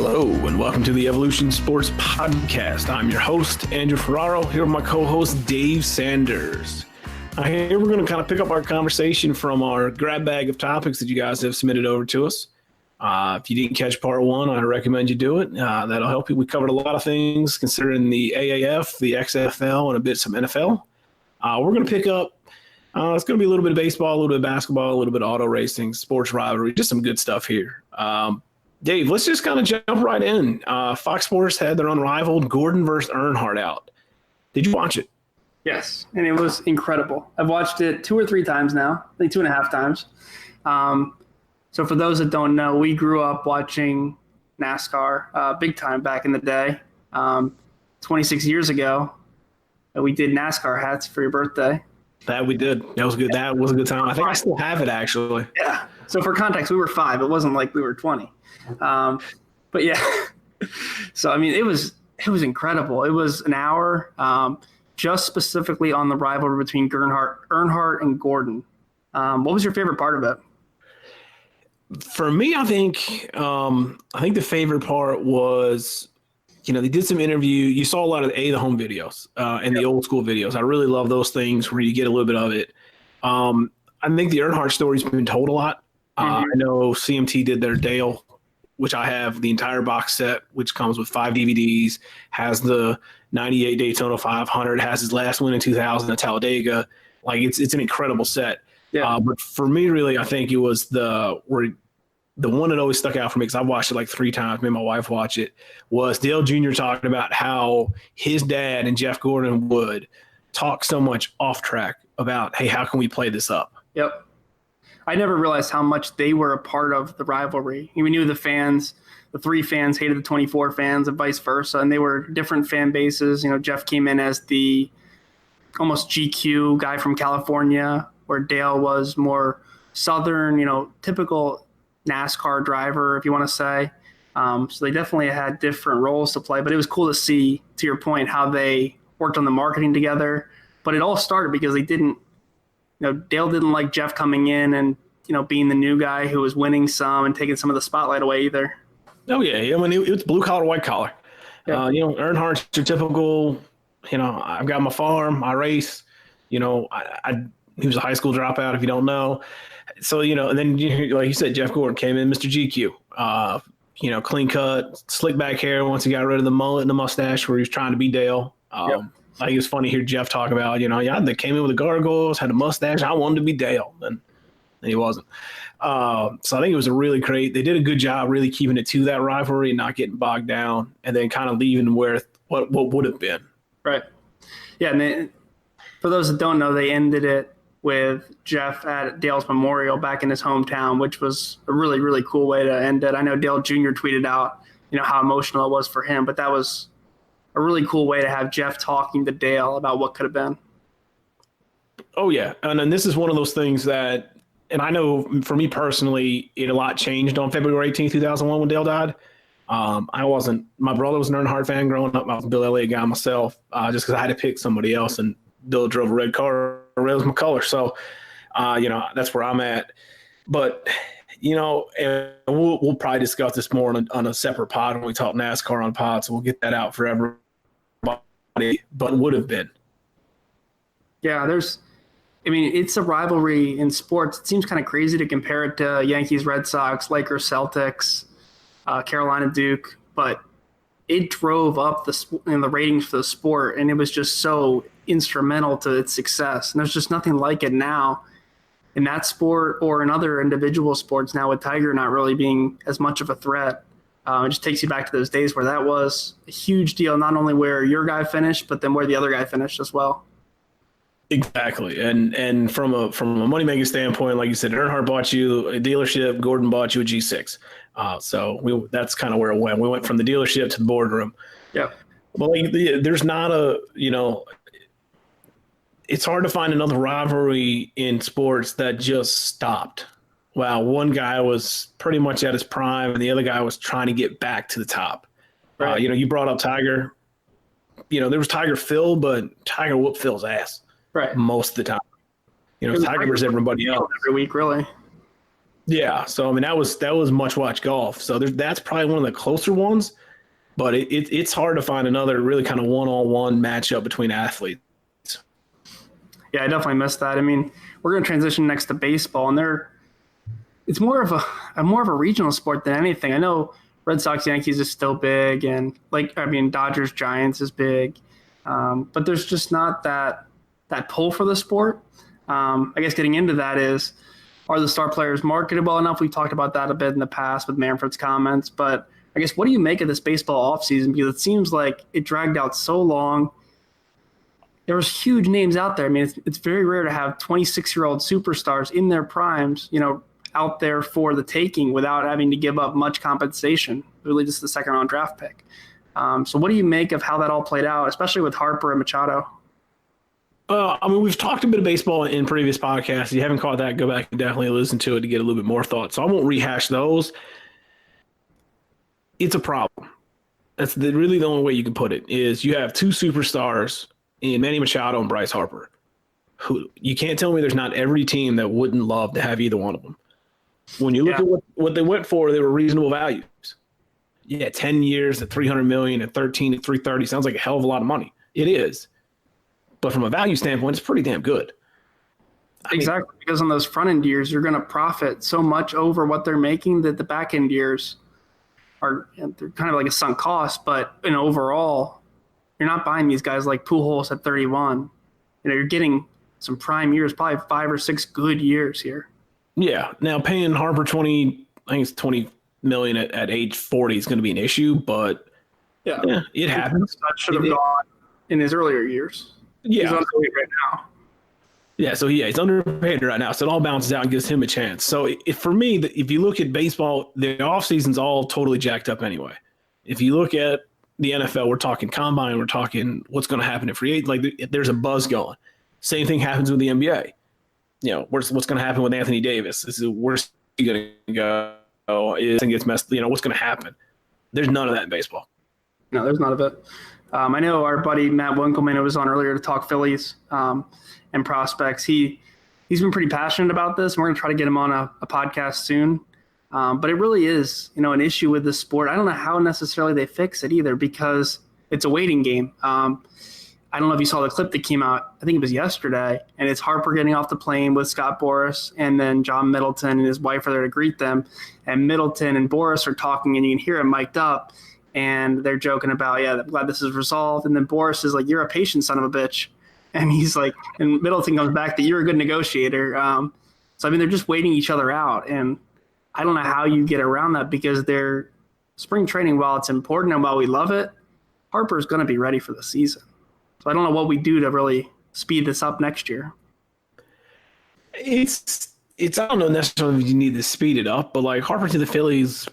Hello, and welcome to the Evolution Sports Podcast. I'm your host, Drew Ferraro, here with my co-host, Dave Sanders. Here we're going to kind of pick up our conversation from our grab bag of topics that you guys have submitted over to us. If you didn't catch part one, I recommend you do it. That'll help you. We covered a lot of things considering the AAF, the XFL, and a bit some NFL. We're going to pick up, it's going to be a little bit of baseball, a little bit of basketball, a little bit of auto racing, sports rivalry, just some good stuff here. Dave, let's just kind of jump right in. Fox Sports had their Unrivaled Gordon versus Earnhardt out. Did you watch it? Yes, and it was incredible. I've watched it 2 or 3 times now, I think 2.5 times. So for those that don't know, we grew up watching NASCAR big time back in the day. 26 years ago, we did NASCAR hats for your birthday. That we did. That was good. That was a good time. I think I still have it, actually. Yeah. So for context, we were 5. It wasn't like we were 20. But yeah. So, I mean, it was incredible. It was an hour just specifically on the rivalry between Earnhardt and Gordon. What was your favorite part of it? For me, I think the favorite part was, they did some interview. You saw a lot of the home videos and the old school videos. I really love those things where you get a little bit of it. I think the Earnhardt story's been told a lot. I know CMT did their Dale, which I have the entire box set, which comes with 5 DVDs, has the 98 Daytona 500, has his last win in 2000 at Talladega. Like it's an incredible set. Yeah. But for me, really, I think it was the one that always stuck out for me, because I've watched it like 3 times, me and my wife watch it, was Dale Jr. talking about how his dad and Jeff Gordon would talk so much off track about, hey, how can we play this up? Yep. I never realized how much they were a part of the rivalry. We knew the 3 fans hated the 24 fans and vice versa, and they were different fan bases. Jeff came in as the almost GQ guy from California, where Dale was more Southern, typical NASCAR driver, if you want to say. So they definitely had different roles to play, but it was cool to see, to your point, how they worked on the marketing together. But it all started because they didn't, Dale didn't like Jeff coming in and, being the new guy who was winning some and taking some of the spotlight away either. Oh, yeah. I mean, it was blue collar, white collar. Yeah. Earnhardt's your typical, I've got my farm, I race, he was a high school dropout, if you don't know. So, and then, like you said, Jeff Gordon came in, Mr. GQ, clean cut, slick back hair once he got rid of the mullet and the mustache where he was trying to be Dale. I think it was funny to hear Jeff talk about, they came in with the gargoyles, had a mustache. I wanted to be Dale. And he wasn't. So I think it was a really great. They did a good job really keeping it to that rivalry and not getting bogged down, and then kind of leaving where what would have been. Right. Yeah. And for those that don't know, they ended it with Jeff at Dale's memorial back in his hometown, which was a really, really cool way to end it. I know Dale Jr. tweeted out, how emotional it was for him, but that was a really cool way to have Jeff talking to Dale about what could have been. Oh, yeah. And then this is one of those things that, and I know for me personally, a lot changed on February 18, 2001 when Dale died. My brother was an Earnhardt fan growing up. I was a Bill Elliott guy myself, just because I had to pick somebody else, and Bill drove a red car. Red was my color. So, that's where I'm at. But, and we'll probably discuss this more on a separate pod when we talk NASCAR on pod. So we'll get that out for everybody. But would have been. Yeah, it's a rivalry in sports. It seems kind of crazy to compare it to Yankees, Red Sox, Lakers, Celtics, Carolina, Duke, but it drove up the ratings for the sport, and it was just so instrumental to its success. And there's just nothing like it now in that sport or in other individual sports now, with Tiger not really being as much of a threat. It just takes you back to those days where that was a huge deal, not only where your guy finished, but then where the other guy finished as well. Exactly. And from a money-making standpoint, like you said, Earnhardt bought you a dealership, Gordon bought you a G6. So that's kind of where it went. We went from the dealership to the boardroom. Yeah. Well, there's not it's hard to find another rivalry in sports that just stopped. Wow, one guy was pretty much at his prime, and the other guy was trying to get back to the top. Right. You brought up Tiger. There was Tiger Phil, but Tiger whooped Phil's ass. Right. Most of the time. Tiger versus everybody else. Every week, really. Yeah. So, I mean, that was much watch golf. So that's probably one of the closer ones, but it's hard to find another really kind of one-on-one matchup between athletes. Yeah, I definitely missed that. I mean, we're going to transition next to baseball, and it's more of a regional sport than anything. I know Red Sox Yankees is still big, and Dodgers Giants is big, but there's just not that pull for the sport. I guess getting into that are the star players marketed well enough? We've talked about that a bit in the past with Manfred's comments, but I guess what do you make of this baseball offseason? Because it seems like it dragged out so long. There was huge names out there. I mean, it's very rare to have 26-year-old superstars in their primes, out there for the taking without having to give up much compensation, really just the second-round draft pick. So what do you make of how that all played out, especially with Harper and Machado? I mean, we've talked a bit of baseball in previous podcasts. If you haven't caught that, go back and definitely listen to it to get a little bit more thoughts. So I won't rehash those. It's a problem. That's really the only way you can put it is you have two superstars in Manny Machado and Bryce Harper. Who you can't tell me there's not every team that wouldn't love to have either one of them. When you look at what they went for, they were reasonable values. Yeah, 10 years at $300 million at 13 at 330 sounds like a hell of a lot of money. It is. But from a value standpoint, it's pretty damn good. Exactly, because on those front end years, you're going to profit so much over what they're making that the back end years they're kind of like a sunk cost. But overall, you're not buying these guys like Pujols at 31. You're getting some prime years, probably 5 or 6 good years here. Yeah. Now paying Harper $20 million at age 40 is going to be an issue, but yeah it happens. That should have gone in his earlier years. Yeah. He's underpaid right now. Yeah, so he's underpaid right now, so it all bounces out and gives him a chance. So for me, if you look at baseball, the offseason's all totally jacked up anyway. If you look at the NFL, we're talking combine, we're talking what's going to happen at free agent. Like there's a buzz going. Same thing happens with the NBA. What's going to happen with Anthony Davis? Where's he going to go? Is he gets messed? What's going to happen? There's none of that in baseball. No, there's none of it. I know our buddy Matt Winkleman, who was on earlier to talk Phillies and prospects. He's been pretty passionate about this, and we're going to try to get him on a podcast soon. But it really is, an issue with this sport. I don't know how necessarily they fix it either, because it's a waiting game. I don't know if you saw the clip that came out, I think it was yesterday, and it's Harper getting off the plane with Scott Boras, and then John Middleton and his wife are there to greet them. And Middleton and Boras are talking, and you can hear him mic'd up, and they're joking about, I'm glad this is resolved. And then Boras is like, you're a patient son of a bitch. And he's like, and Middleton comes back that you're a good negotiator. So, they're just waiting each other out. And I don't know how you get around that, because their spring training, while it's important and while we love it, Harper's going to be ready for the season. So I don't know what we do to really speed this up next year. It's I don't know necessarily if you need to speed it up, but like Harper to the Phillies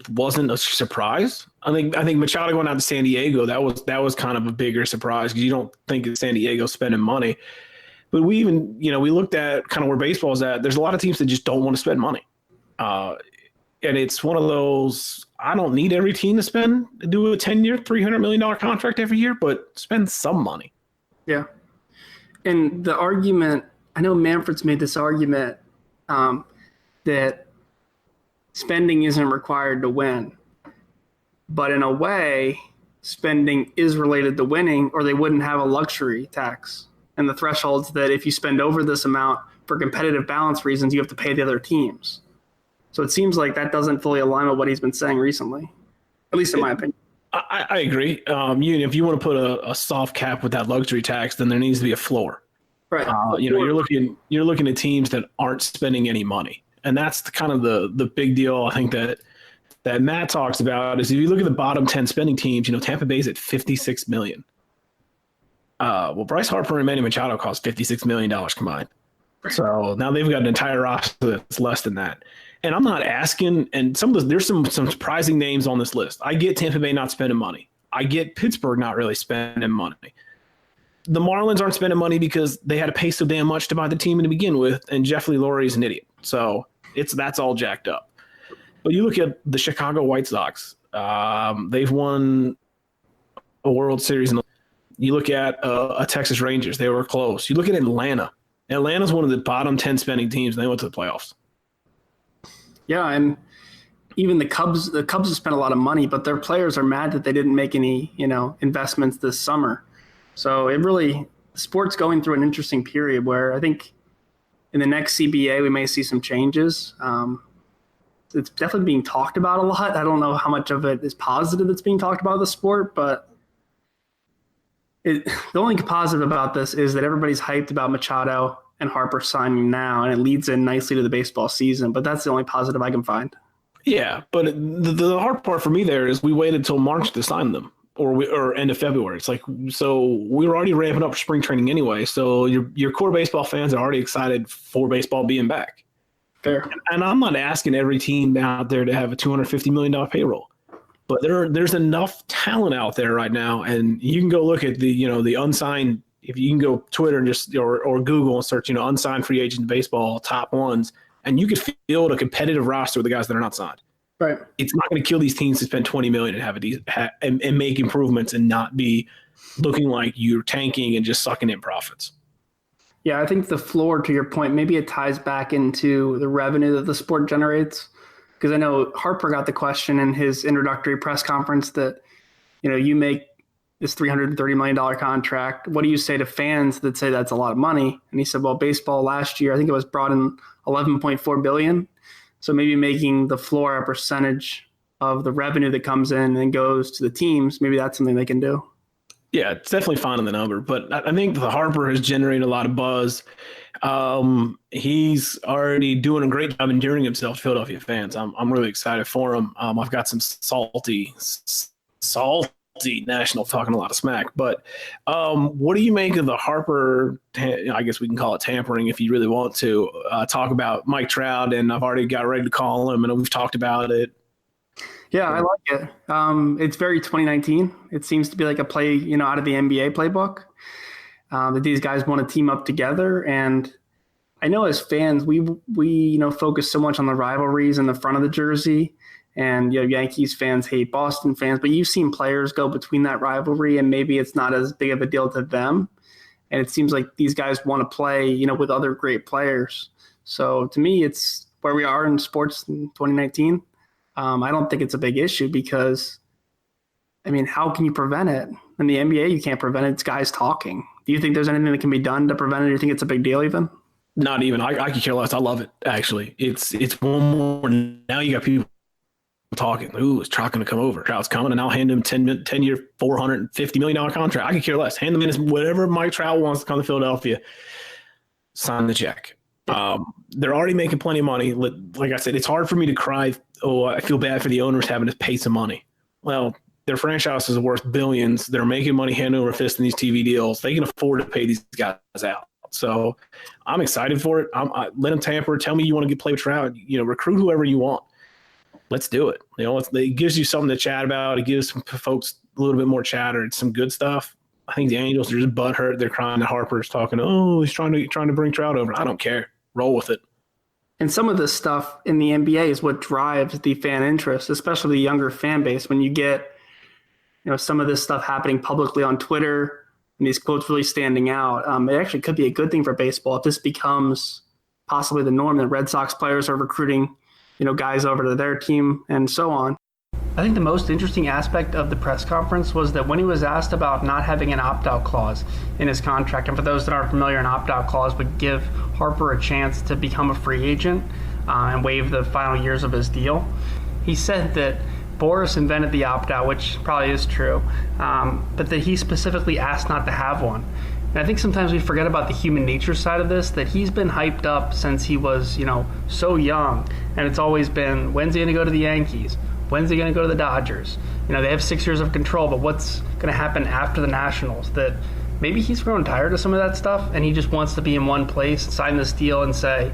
wasn't a surprise. I think Machado going out to San Diego, that was kind of a bigger surprise, because you don't think of San Diego spending money. But we even, we looked at kind of where baseball's at. There's a lot of teams that just don't want to spend money. And it's one of those, I don't need every team to do a 10-year, $300 million contract every year, but spend some money. Yeah. And the argument, I know Manfred's made this argument that spending isn't required to win. But in a way, spending is related to winning, or they wouldn't have a luxury tax. And the thresholds that if you spend over this amount for competitive balance reasons, you have to pay the other teams. So it seems like that doesn't fully align with what he's been saying recently, at least in my opinion. I agree. If you want to put a soft cap with that luxury tax, then there needs to be a floor. Right. You're looking at teams that aren't spending any money, and that's kind of the big deal. I think that Matt talks about is if you look at the bottom 10 spending teams, Tampa Bay's at $56 million. Well, Bryce Harper and Manny Machado cost $56 million combined. So now they've got an entire roster that's less than that. And I'm not asking, and there's some surprising names on this list. I get Tampa Bay not spending money. I get Pittsburgh not really spending money. The Marlins aren't spending money because they had to pay so damn much to buy the team to begin with, and Jeff Lee Laurie is an idiot. So that's all jacked up. But you look at the Chicago White Sox. They've won a World Series. You look at a Texas Rangers. They were close. You look at Atlanta. Atlanta's one of the bottom 10 spending teams, and they went to the playoffs. Yeah, and even the Cubs have spent a lot of money, but their players are mad that they didn't make any, investments this summer. So sport's going through an interesting period where I think in the next CBA we may see some changes. It's definitely being talked about a lot. I don't know how much of it is positive that's being talked about in the sport, but the only positive about this is that everybody's hyped about Machado and Harper signing now, and it leads in nicely to the baseball season. But that's the only positive I can find. Yeah, but the hard part for me there is we waited until March to sign them, or end of February. It's like, so we were already ramping up for spring training anyway. So your core baseball fans are already excited for baseball being back. Fair. And I'm not asking every team out there to have a $250 million payroll, but there's enough talent out there right now, and you can go look at the unsigned. If you can go Twitter and just or Google and search unsigned free agent baseball top ones. And you could field a competitive roster with the guys that are not signed. Right. It's not going to kill these teams to spend $20 million and make improvements and not be looking like you're tanking and just sucking in profits. Yeah, I think the floor, to your point, maybe it ties back into the revenue that the sport generates. Because I know Harper got the question in his introductory press conference that, you make this $330 million contract. What do you say to fans that say that's a lot of money? And he said, well, baseball last year, I think it was brought in $11.4 billion. So maybe making the floor a percentage of the revenue that comes in and goes to the teams, maybe that's something they can do. Yeah, it's definitely fine on the number, but I think the Harper has generated a lot of buzz. He's already doing a great job endearing himself to Philadelphia fans. I'm really excited for him. I've got some salty national talking a lot of smack, but what do you make of the Harper, I guess we can call it tampering if you really want to, talk about Mike Trout, and I've already got ready to call him, and we've talked about it. Yeah, I like it. It's very 2019. It seems to be like a play, out of the NBA playbook, that these guys want to team up together. And I know as fans, we focus so much on the rivalries in the front of the jersey. And Yankees fans hate Boston fans, but you've seen players go between that rivalry, and maybe it's not as big of a deal to them. And it seems like these guys want to play, with other great players. So to me, it's where we are in sports in 2019. I don't think it's a big issue because, how can you prevent it? In the NBA, you can't prevent it. It's guys talking. Do you think there's anything that can be done to prevent it? Do you think it's a big deal even? Not even. I could care less. I love it, actually. It's one more. Now you got people talking. Ooh, is Trout going to come over? Trout's coming, and I'll hand him 10-year, $450 million contract. I could care less. Hand him in whatever Mike Trout wants to come to Philadelphia. Sign the check. They're already making plenty of money. Like I said, it's hard for me to cry, oh, I feel bad for the owners having to pay some money. Well, their franchise is worth billions. They're making money hand over fist in these TV deals. They can afford to pay these guys out. So I'm excited for it. Let them tamper. Tell me you want to play with Trout. Recruit whoever you want. Let's do it. It gives you something to chat about. It gives some folks a little bit more chatter. It's some good stuff. I think the Angels are just butthurt. They're crying that Harper's talking, oh, he's trying to bring Trout over. I don't care. Roll with it. And some of this stuff in the NBA is what drives the fan interest, especially the younger fan base. When you get, some of this stuff happening publicly on Twitter and these quotes really standing out, it actually could be a good thing for baseball if this becomes possibly the norm that Red Sox players are recruiting, guys over to their team and so on. I think the most interesting aspect of the press conference was that when he was asked about not having an opt-out clause in his contract, and for those that aren't familiar, an opt-out clause would give Harper a chance to become a free agent and waive the final years of his deal. He said that Boris invented the opt-out, which probably is true, but that he specifically asked not to have one. And I think sometimes we forget about the human nature side of this, that he's been hyped up since he was, so young. And it's always been, when's he going to go to the Yankees? When's he going to go to the Dodgers? They have 6 years of control, but what's going to happen after the Nationals? That maybe he's grown tired of some of that stuff, and he just wants to be in one place, sign this deal, and say,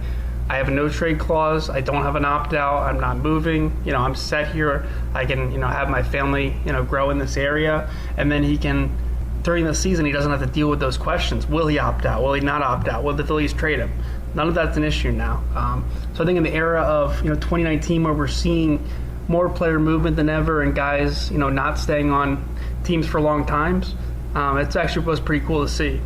I have a no-trade clause. I don't have an opt-out. I'm not moving. I'm set here. I can, have my family, grow in this area. And then he can, during the season, he doesn't have to deal with those questions. Will he opt out? Will he not opt out? Will the Phillies trade him? None of that's an issue now. So I think in the era of, 2019, where we're seeing more player movement than ever and guys, not staying on teams for long times, it's actually was pretty cool to see.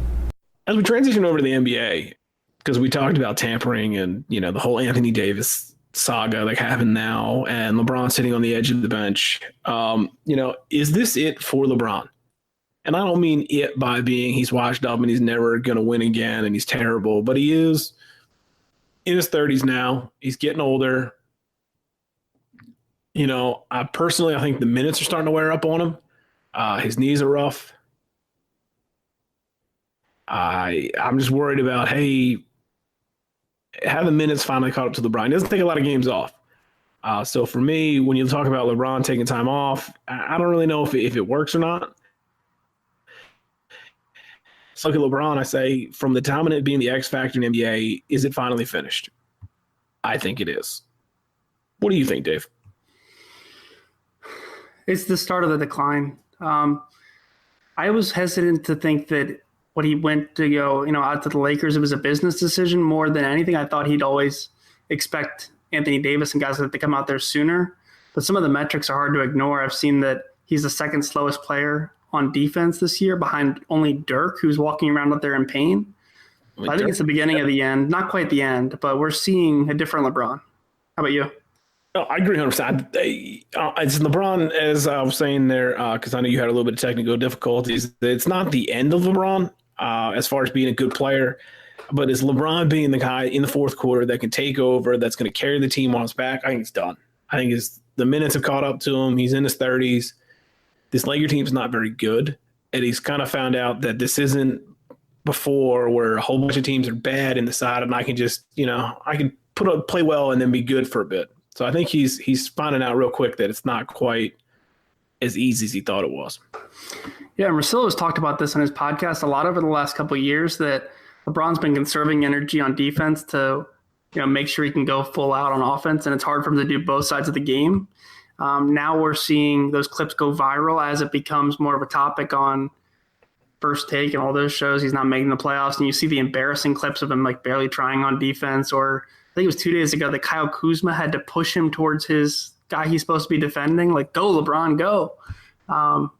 As we transition over to the NBA, because we talked about tampering and, the whole Anthony Davis saga like happened now, and LeBron sitting on the edge of the bench. Is this it for LeBron? And I don't mean it by being he's washed up and he's never going to win again and he's terrible, but he is in his 30s now. He's getting older. I think the minutes are starting to wear up on him. His knees are rough. I'm just worried about, have the minutes finally caught up to LeBron? He doesn't take a lot of games off. So for me, when you talk about LeBron taking time off, I don't really know if it works or not. So look at LeBron, I say, from the dominant being the X factor in NBA, is it finally finished? I think it is. What do you think, Dave? It's the start of the decline. I was hesitant to think that when he went to go, out to the Lakers, it was a business decision more than anything. I thought he'd always expect Anthony Davis and guys to come out there sooner. But some of the metrics are hard to ignore. I've seen that he's the second slowest player on defense this year, behind only Dirk, who's walking around out there in pain. I think it's the beginning of the end, not quite the end, but we're seeing a different LeBron. How about you? Oh, I agree 100%. It's LeBron, as I was saying there, because I know you had a little bit of technical difficulties. It's not the end of LeBron as far as being a good player, but it's LeBron being the guy in the fourth quarter that can take over, that's going to carry the team on his back. I think it's done. I think the minutes have caught up to him. He's in his 30s. This Laker team's not very good, and he's kind of found out that this isn't before where a whole bunch of teams are bad in the side, and I can just, I can play well and then be good for a bit. So I think he's finding out real quick that it's not quite as easy as he thought it was. Yeah, Marcelo has talked about this on his podcast a lot over the last couple of years, that LeBron's been conserving energy on defense to, make sure he can go full out on offense, and it's hard for him to do both sides of the game. Now we're seeing those clips go viral as it becomes more of a topic on First Take and all those shows. He's not making the playoffs, and you see the embarrassing clips of him like barely trying on defense. Or I think it was 2 days ago that Kyle Kuzma had to push him towards his guy he's supposed to be defending, like, go LeBron, go. So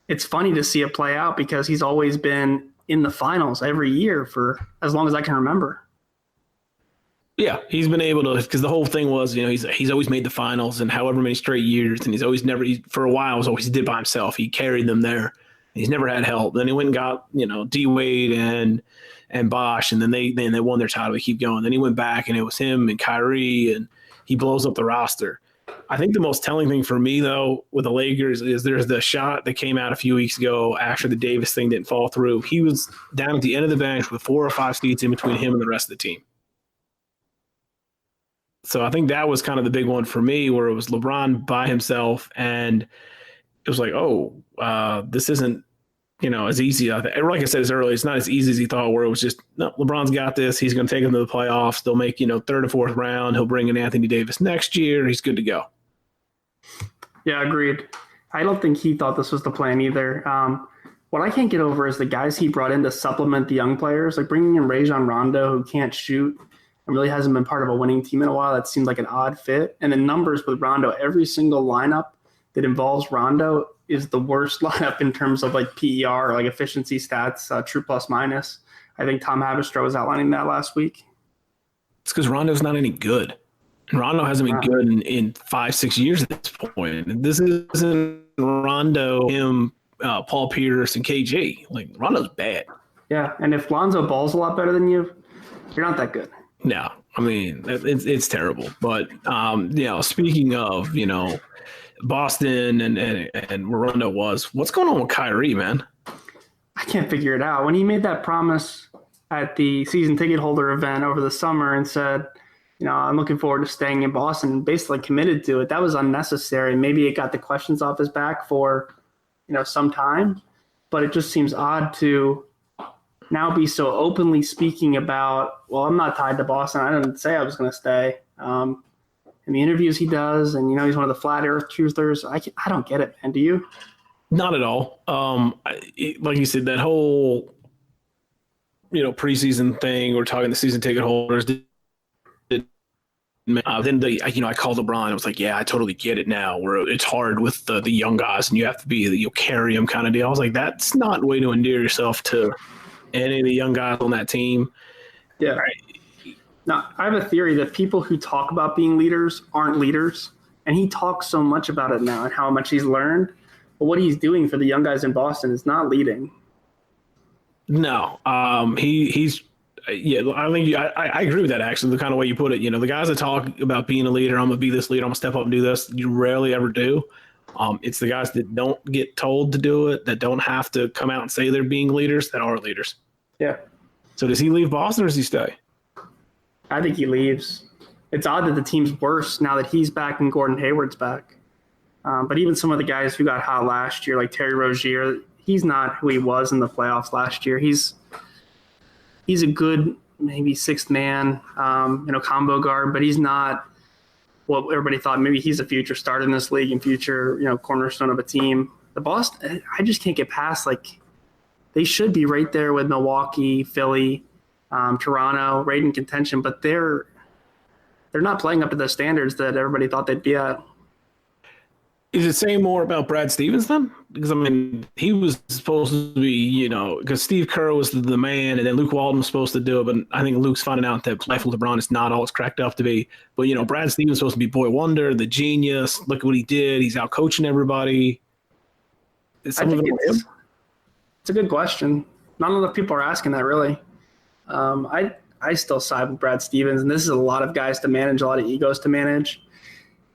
it's funny to see it play out because he's always been in the finals every year for as long as I can remember. Yeah, he's been able to, because the whole thing was, he's always made the finals in however many straight years, and he's always for a while, was always did by himself. He carried them there. He's never had help. Then he went and got, D-Wade and Bosh, and then they won their title. They keep going. Then he went back, and it was him and Kyrie, and he blows up the roster. I think the most telling thing for me, though, with the Lakers is there's the shot that came out a few weeks ago after the Davis thing didn't fall through. He was down at the end of the bench with 4 or 5 seats in between him and the rest of the team. So I think that was kind of the big one for me, where it was LeBron by himself, and it was like, this isn't, as easy. Like I said earlier, it's not as easy as he thought, where it was just, no, LeBron's got this. He's going to take them to the playoffs. They'll make, third or fourth round. He'll bring in Anthony Davis next year. He's good to go. Yeah, agreed. I don't think he thought this was the plan either. What I can't get over is the guys he brought in to supplement the young players, like bringing in Rajon Rondo, who can't shoot and really hasn't been part of a winning team in a while. That seemed like an odd fit. And the numbers with Rondo, every single lineup that involves Rondo is the worst lineup in terms of like PER, like efficiency stats, true plus minus. I think Tom Haberstroh was outlining that last week. It's because Rondo's not any good. Rondo hasn't been good in 5-6 years at this point. This isn't Rondo, him, Paul Pierce, and KG. Like, Rondo's bad. Yeah, and if Lonzo Ball's a lot better than you, you're not that good. No, I mean, it's terrible. But, speaking of, Boston and where Rondo was, what's going on with Kyrie, man? I can't figure it out. When he made that promise at the season ticket holder event over the summer and said, I'm looking forward to staying in Boston, and basically committed to it, that was unnecessary. Maybe it got the questions off his back for, some time, but it just seems odd to now be so openly speaking about, well, I'm not tied to Boston. I didn't say I was going to stay. In the interviews he does, and, he's one of the flat earth truthers. I don't get it, man. Do you? Not at all. Like you said, that whole, preseason thing, we're talking the season ticket holders. Then I called LeBron. I was like, yeah, I totally get it now, where it's hard with the young guys and you have to you'll carry them kind of deal. I was like, that's not a way to endear yourself to any of the young guys on that team. Yeah. Now, I have a theory that people who talk about being leaders aren't leaders, and he talks so much about it now and how much he's learned. But what he's doing for the young guys in Boston is not leading. No, he's yeah. I think I agree with that. Actually, the kind of way you put it, the guys that talk about being a leader, I'm gonna be this leader, I'm gonna step up and do this. You rarely ever do. It's the guys that don't get told to do it, that don't have to come out and say they're being leaders, that are leaders. Yeah. So does he leave Boston or does he stay? I think he leaves. It's odd that the team's worse now that he's back and Gordon Hayward's back. But even some of the guys who got hot last year, like Terry Rozier, he's not who he was in the playoffs last year. He's a good maybe sixth man, combo guard, but he's not what everybody thought. Maybe he's a future starter in this league and future, cornerstone of a team. The Boston, I just can't get past, they should be right there with Milwaukee, Philly, Toronto, right in contention, but they're not playing up to the standards that everybody thought they'd be at. Is it saying more about Brad Stevens then? Because, he was supposed to be, because Steve Kerr was the man, and then Luke Walton was supposed to do it, but I think Luke's finding out that life with LeBron is not all it's cracked up to be. But, Brad Stevens was supposed to be boy wonder, the genius. Look at what he did. He's out coaching everybody. It's a good question. Not enough people are asking that, really. I still side with Brad Stevens, and this is a lot of guys to manage, a lot of egos to manage,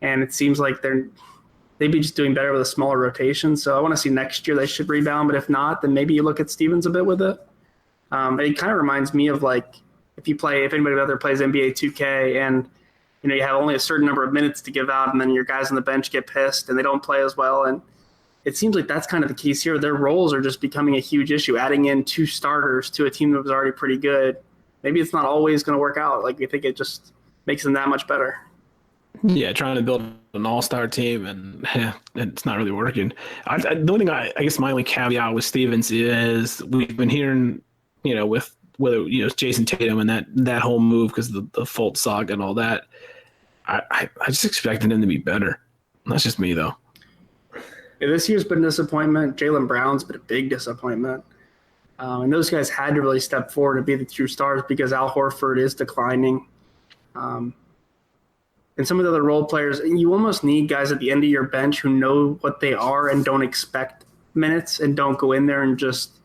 and it seems like they'd be just doing better with a smaller rotation. So I want to see next year they should rebound, but if not, then maybe you look at Stevens a bit with it. It kind of reminds me of if anybody out there plays NBA 2K and you have only a certain number of minutes to give out, and then your guys on the bench get pissed and they don't play as well. And it seems like that's kind of the case here. Their roles are just becoming a huge issue, adding in two starters to a team that was already pretty good. Maybe it's not always going to work out. I think it just makes them that much better. Yeah, trying to build an all-star team, and it's not really working. The only thing I guess my only caveat with Stevens is we've been hearing, with whether Jason Tatum and that whole move because of the Fultz saga and all that. I just expected him to be better. That's just me though. Yeah, this year's been a disappointment. Jaylen Brown's been a big disappointment. And those guys had to really step forward to be the true stars because Al Horford is declining. And some of the other role players, you almost need guys at the end of your bench who know what they are and don't expect minutes and don't go in there and just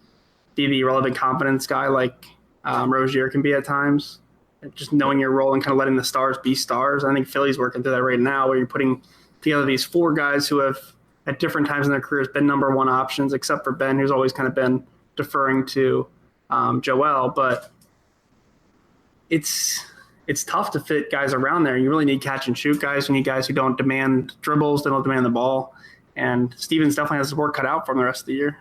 be the irrelevant competence guy like Rozier can be at times. Just knowing your role and kind of letting the stars be stars. I think Philly's working through that right now where you're putting together these four guys who have at different times in their careers been number one options, except for Ben, who's always kind of been deferring to Joel. But it's tough to fit guys around there. You really need catch and shoot guys. You need guys who don't demand dribbles, they don't demand the ball. And Stevens definitely has his work cut out for him the rest of the year.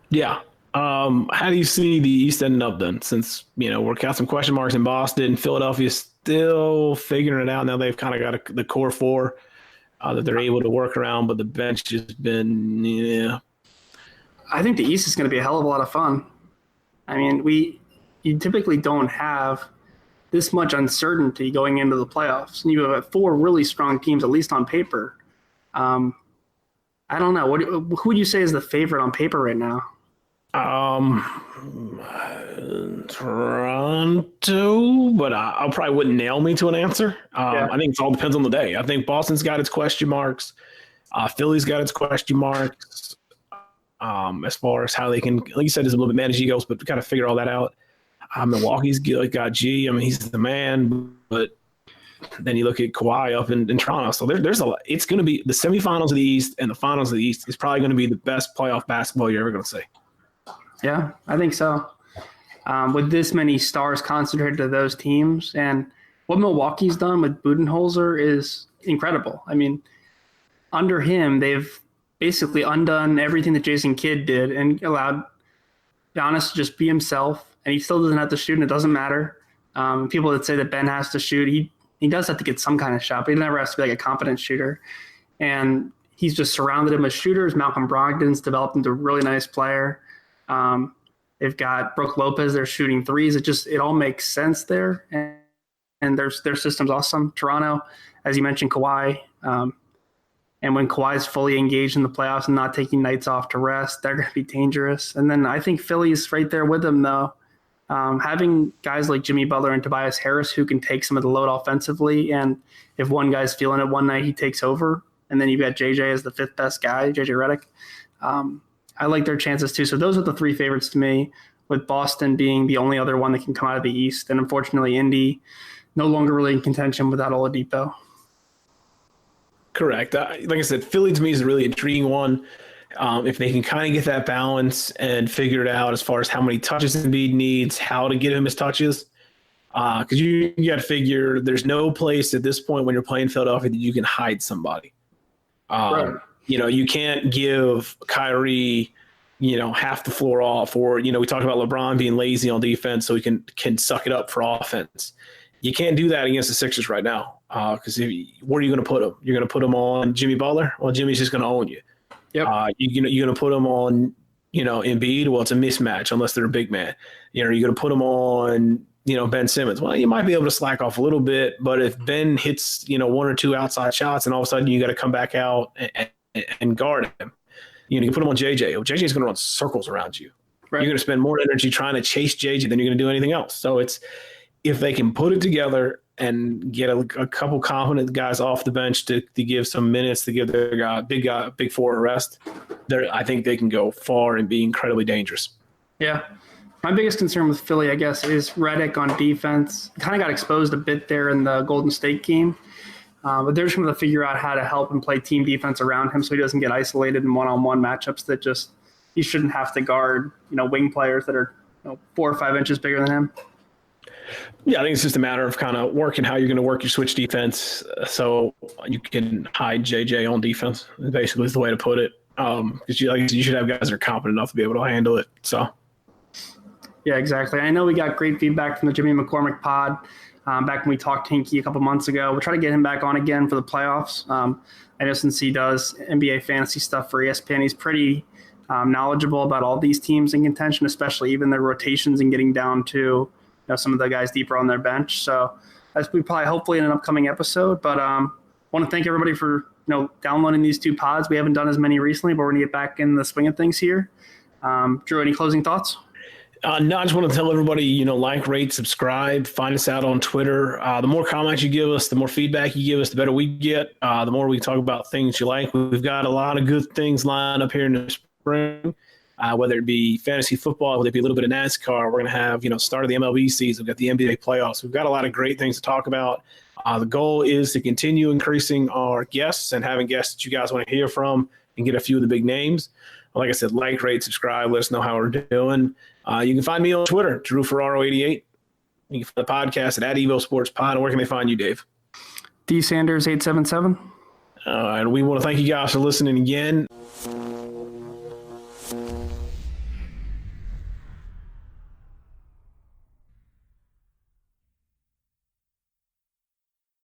Yeah. How do you see the East ending up then? Since, we're got some question marks in Boston, Philadelphia's still figuring it out. Now they've kind of got the core four that they're able to work around, but the bench has been, yeah. I think the East is going to be a hell of a lot of fun. You typically don't have this much uncertainty going into the playoffs. And you have four really strong teams, at least on paper. I don't know. Who would you say is the favorite on paper right now? Toronto, but I probably wouldn't nail me to an answer. I think it all depends on the day. I think Boston's got its question marks. Philly's got its question marks. As far as how they can, like you said, there's a little bit manage egos, but we got to figure all that out. Milwaukee's got G. He's the man, but then you look at Kawhi up in Toronto. So there's a lot. It's going to be the semifinals of the East and the finals of the East is probably going to be the best playoff basketball you're ever going to see. Yeah, I think so. With this many stars concentrated to those teams, and what Milwaukee's done with Budenholzer is incredible. Under him, they've basically undone everything that Jason Kidd did and allowed Giannis to just be himself, and he still doesn't have to shoot, and it doesn't matter. People that say that Ben has to shoot, he does have to get some kind of shot, but he never has to be a competent shooter. And he's just surrounded him with shooters. Malcolm Brogdon's developed into a really nice player. They've got Brook Lopez. They're shooting threes. It all makes sense there. And their system's awesome. Toronto, as you mentioned, Kawhi. And when Kawhi's fully engaged in the playoffs and not taking nights off to rest, they're going to be dangerous. And then I think Philly's right there with them, though. Having guys like Jimmy Butler and Tobias Harris who can take some of the load offensively, and if one guy's feeling it one night, he takes over, and then you've got JJ as the fifth best guy, JJ Redick. I like their chances too. So those are the three favorites to me, with Boston being the only other one that can come out of the East. And unfortunately, Indy no longer really in contention without Oladipo. Correct. Like I said, Philly to me is a really intriguing one. If they can kind of get that balance and figure it out as far as how many touches Embiid needs, how to get him his touches. Because you got to figure there's no place at this point when you're playing Philadelphia that you can hide somebody. Right. You can't give Kyrie, half the floor off, or, we talked about LeBron being lazy on defense so he can suck it up for offense. You can't do that against the Sixers right now. Because where are you going to put him? You're going to put him on Jimmy Butler? Well, Jimmy's just going to own you. Yep. You're going to put him on, Embiid? Well, it's a mismatch unless they're a big man. You're going to put him on, Ben Simmons. Well, you might be able to slack off a little bit, but if Ben hits, one or two outside shots and all of a sudden you got to come back out and guard him, you can put him on JJ. Well, JJ's going to run circles around you. Right. You're going to spend more energy trying to chase JJ than you're going to do anything else. So it's, if they can put it together and get a couple confident guys off the bench to give some minutes to give their big four a rest, I think they can go far and be incredibly dangerous. Yeah. My biggest concern with Philly, I guess, is Redick on defense. Kind of got exposed a bit there in the Golden State game. But they're just going to figure out how to help and play team defense around him so he doesn't get isolated in one-on-one matchups that just he shouldn't have to guard, wing players that are 4 or 5 inches bigger than him. Yeah, I think it's just a matter of kind of working how you're going to work your switch defense so you can hide JJ on defense, basically is the way to put it. Because you should have guys that are competent enough to be able to handle it. So, yeah, exactly. I know we got great feedback from the Jimmy McCormick pod back when we talked Hinkie a couple months ago. We'll try to get him back on again for the playoffs. I know since he does NBA fantasy stuff for ESPN, he's pretty knowledgeable about all these teams in contention, especially even their rotations and getting down to some of the guys deeper on their bench. So that's probably hopefully in an upcoming episode. But want to thank everybody for downloading these 2 pods. We haven't done as many recently, but we're going to get back in the swing of things here. Drew, any closing thoughts? No, I just want to tell everybody, like, rate, subscribe, find us out on Twitter. The more comments you give us, the more feedback you give us, the better we get. The more we talk about things you like. We've got a lot of good things lined up here in the spring. Whether it be fantasy football, whether it be a little bit of NASCAR, we're going to have, start of the MLB season. We've got the NBA playoffs. We've got a lot of great things to talk about. The goal is to continue increasing our guests and having guests that you guys want to hear from and get a few of the big names. Like I said, like, rate, subscribe. Let us know how we're doing. You can find me on Twitter, Drew Ferraro 88. You can find the podcast at Evo Sports Pod. And where can they find you, Dave? D Sanders 877. And we want to thank you guys for listening again.